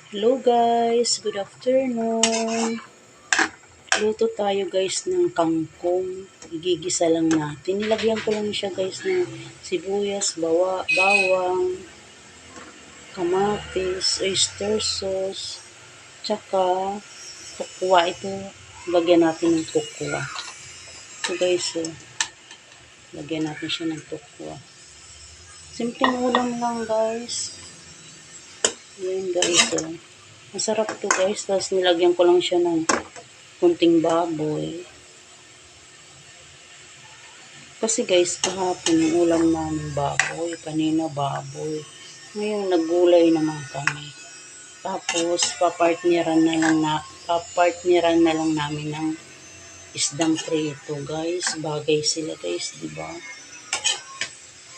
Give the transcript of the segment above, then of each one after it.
Hello guys, good afternoon. Luto tayo guys ng kangkong. Igigisa lang natin. Nilagyan ko lang siya guys ng sibuyas, bawang, kamatis, oyster sauce, tsaka tukwa. Ito, lagyan natin ng tukwa. Ito guys, lagyan natin siya ng tukwa. Simpleng ulam lang guys. Yan guys, masarap to guys. Tapos nilagyan ko lang siya ng kunting baboy. Kasi guys, kahapon yung ulam namin baboy. Kanina baboy. Ngayon, naggulay naman kami. Tapos, papartneran na lang namin ng isdang prito guys. Bagay sila guys, diba?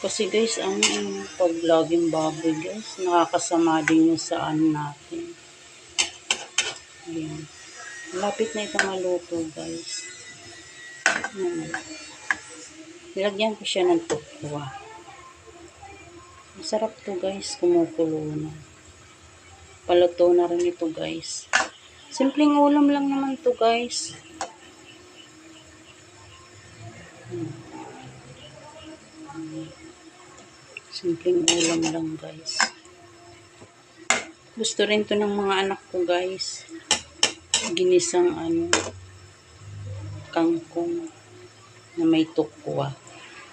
Kasi guys, pag laging baboy guys, nakakasama din yung sa natin. Ayan. Malapit na ito maluto guys. Nilagyan ko siya ng tukwa. Masarap to guys, kumukulo na. Paluto na rin ito guys. Simpleng ulam lang naman to guys. Simpleng ulam lang guys. Gusto rin to ng mga anak ko guys. Ginisang kangkong na may tukwa.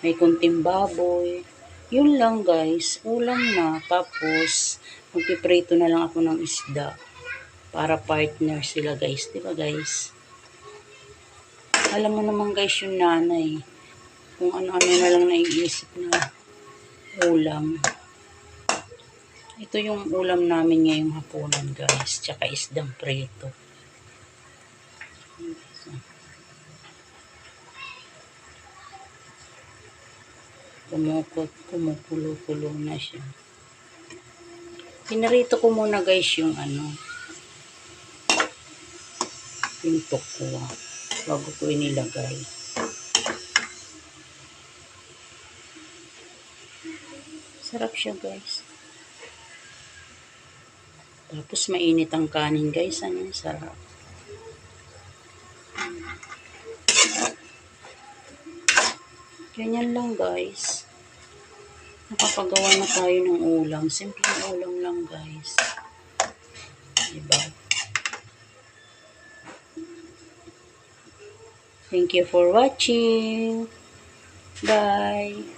May kunting baboy. Yun lang guys. Ulam na. Tapos, magpiprito na lang ako ng isda. Para partner sila guys. Diba guys? Alam mo naman guys yung nanay. Kung ano-ano na lang naiisip na ulam. Ito yung ulam namin ngayong hapunan guys. Tsaka isdang prito. Kumukulo-kulo na siya. Pinarito ko muna guys yung yung tukwa bago ko inilagay. Sarap siya guys. Tapos mainit ang kanin guys. Sarap. Ganyan lang guys. Nakapagawa na tayo ng ulam. Simpleng ulam lang guys. Diba? Thank you for watching. Bye.